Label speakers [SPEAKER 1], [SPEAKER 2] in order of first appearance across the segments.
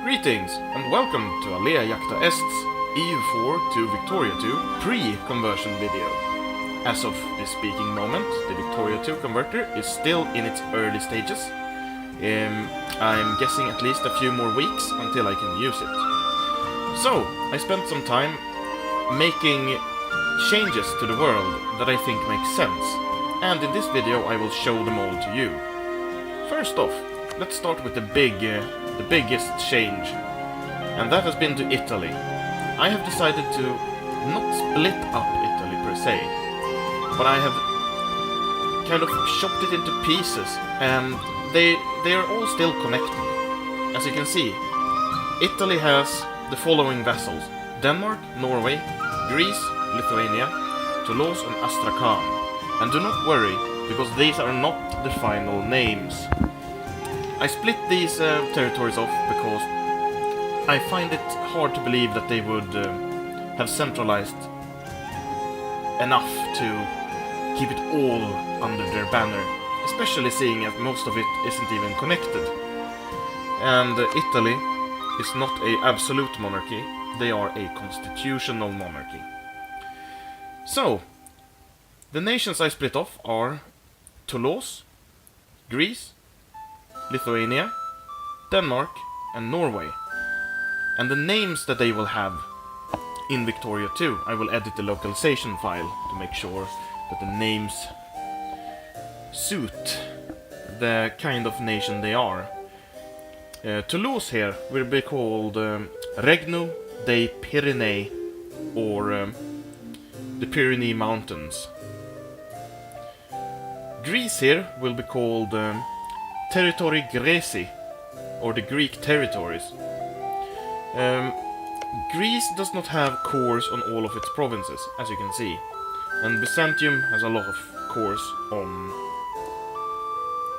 [SPEAKER 1] Greetings and welcome to Alea Iacta Est's EU4 to Victoria 2 pre-conversion video. As of this speaking moment, the Victoria 2 converter is still in its early stages. I'm guessing at least a few more weeks until I can use it. So, I spent some time making changes to the world that I think make sense, and in this video I will show them all to you. First off, let's start with the biggest change, and that has been to Italy. I have decided to not split up Italy per se, but I have kind of chopped it into pieces, and they are all still connected. As you can see, Italy has the following vassals: Denmark, Norway, Greece, Lithuania, Toulouse and Astrakhan. And do not worry, because these are not the final names. I split these territories off because I find it hard to believe that they would have centralized enough to keep it all under their banner, especially seeing as most of it isn't even connected. And Italy is not an absolute monarchy, they are a constitutional monarchy. So, the nations I split off are Toulouse, Greece, Lithuania, Denmark and Norway. And the names that they will have in Victoria 2, I will edit the localization file to make sure that the names suit the kind of nation they are. Toulouse here will be called Regno dei Pyrénées, or the Pyrenees Mountains. Greece here will be called Territori Greci, or the Greek territories. Greece does not have cores on all of its provinces, as you can see, and Byzantium has a lot of cores on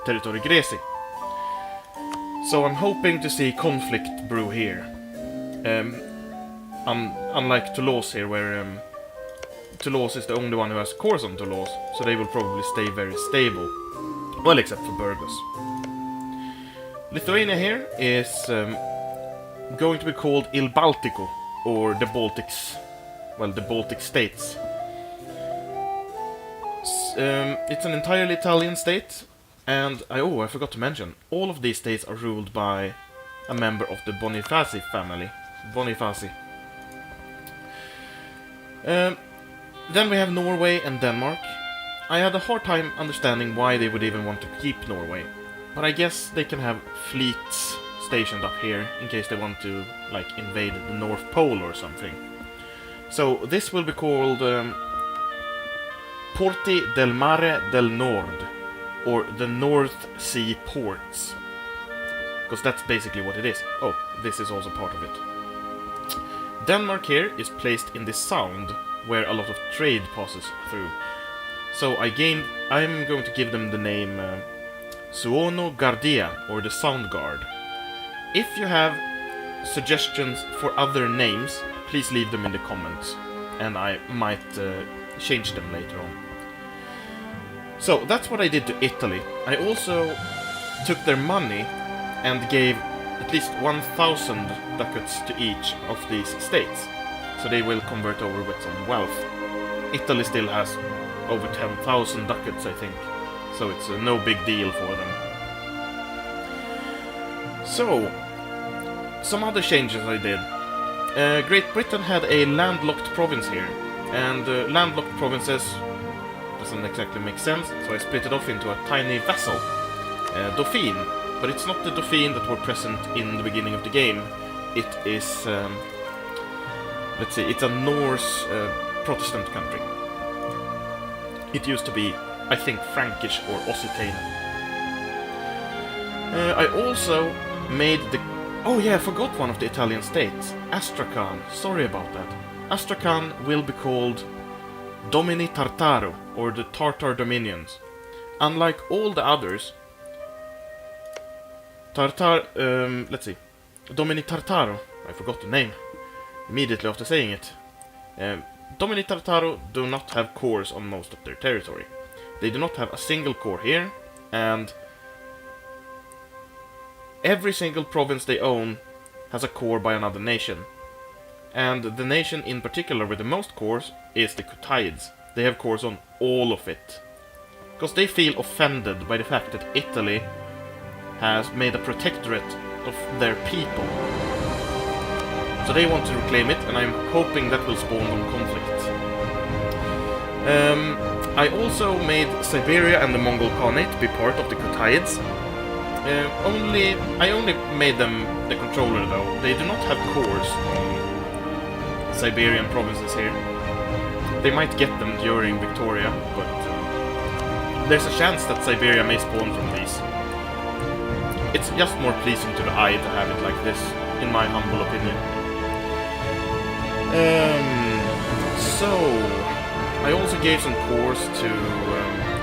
[SPEAKER 1] Territori Greci. So I'm hoping to see conflict brew here. Unlike Toulouse here, where Toulouse is the only one who has cores on Toulouse, so they will probably stay very stable. Well, except for Burgos. Lithuania here is going to be called Il Baltico, or the Baltics, well, the Baltic states. It's an entirely Italian state, and I forgot to mention, all of these states are ruled by a member of the Bonifaci family. Bonifaci. Then we have Norway and Denmark. I had a hard time understanding why they would even want to keep Norway, but I guess they can have fleets stationed up here in case they want to, like, invade the North Pole or something. So this will be called Porti del Mare del Nord, or the North Sea Ports, because that's basically what it is. Oh, this is also part of it. Denmark here is placed in the Sound, where a lot of trade passes through. So I'm going to give them the name Suono Guardia, or the Sound Guard. If you have suggestions for other names, please leave them in the comments, and I might change them later on. So that's what I did to Italy. I also took their money and gave at least 1,000 ducats to each of these states, so they will convert over with some wealth. Italy still has over 10,000 ducats, I think, so it's no big deal for them. So, some other changes I did. Great Britain had a landlocked province here, and landlocked provinces doesn't exactly make sense, so I split it off into a tiny vassal, Dauphin, but it's not the Dauphin that were present in the beginning of the game. It is, let's see, it's a Norse Protestant country. It used to be, I think, Frankish or Occitane. I also made the... Oh yeah, I forgot one of the Italian states. Astrakhan. Sorry about that. Astrakhan will be called Domini Tartaro, or the Tartar Dominions. Unlike all the others, let's see. Domini Tartaro. I forgot the name immediately after saying it. Domini Tartaro do not have cores on most of their territory. They do not have a single core here, and every single province they own has a core by another nation. And the nation in particular with the most cores is the Kutaids. They have cores on all of it. Because they feel offended by the fact that Italy has made a protectorate of their people. So they want to reclaim it, and I'm hoping that will spawn on conflict. I also made Siberia and the Mongol Khanate be part of the Kutaids. I only made them the controller though. They do not have cores on Siberian provinces here. They might get them during Victoria, but there's a chance that Siberia may spawn from these. It's just more pleasing to the eye to have it like this, in my humble opinion. So I also gave some cores to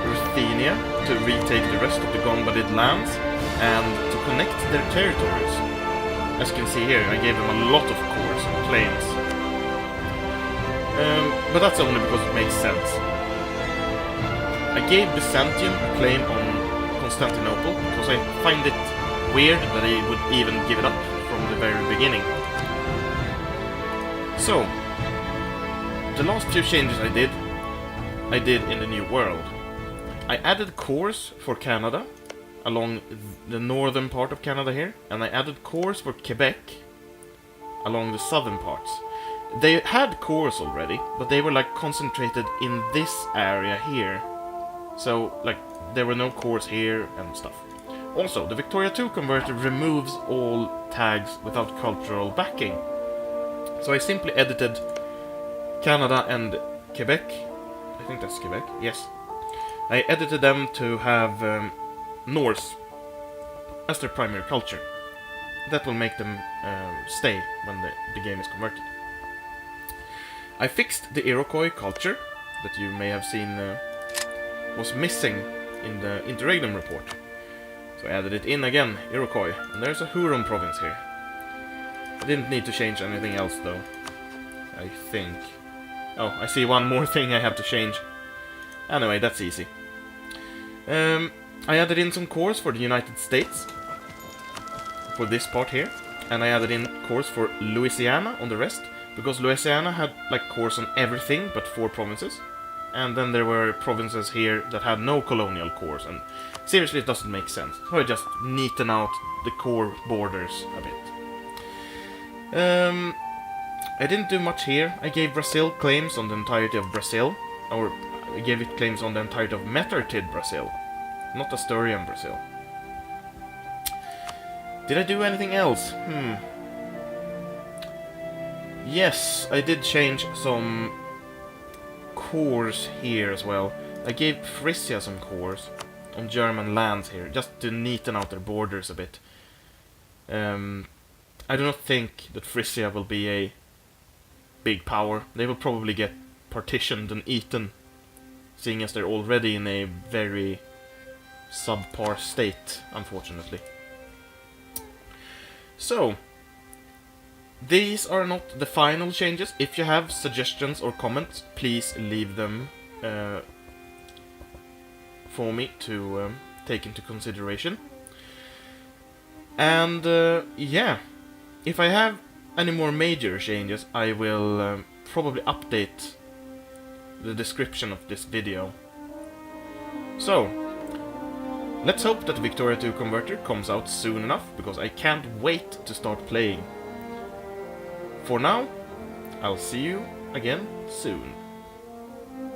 [SPEAKER 1] Ruthenia to retake the rest of the Gonbadid lands and to connect their territories. As you can see here, I gave them a lot of cores and claims. But that's only because it makes sense. I gave Byzantium a claim on Constantinople because I find it weird that they would even give it up from the very beginning. So, the last few changes I did in the New World. I added cores for Canada, along the northern part of Canada here, and I added cores for Quebec, along the southern parts. They had cores already, but they were like concentrated in this area here. So, like, there were no cores here and stuff. Also, the Victoria 2 converter removes all tags without cultural backing. So I simply edited Canada and Quebec. I think that's Quebec, yes. I edited them to have Norse as their primary culture. That will make them stay when the game is converted. I fixed the Iroquois culture that you may have seen was missing in the Interregnum report. So I added it in again, Iroquois, and there's a Huron province here. I didn't need to change anything else though, I think. Oh, I see one more thing I have to change. Anyway, that's easy. I added in some cores for the United States, for this part here, and I added in cores for Louisiana on the rest, because Louisiana had like cores on everything but 4 provinces, and then there were provinces here that had no colonial cores, and seriously it doesn't make sense. So I just neaten out the core borders a bit. I didn't do much here. I gave Brazil claims on the entirety of Brazil, or I gave it claims on the entirety of Metartid Brazil, not Asturian Brazil. Did I do anything else? Yes, I did change some cores here as well. I gave Frisia some cores on German lands here, just to neaten out their borders a bit. I do not think that Frisia will be a big power. They will probably get partitioned and eaten, seeing as they're already in a very subpar state, unfortunately. So, these are not the final changes. If you have suggestions or comments, please leave them for me to take into consideration. And yeah, if I have any more major changes, I will probably update the description of this video. So, let's hope that the Victoria 2 converter comes out soon enough, because I can't wait to start playing. For now, I'll see you again soon.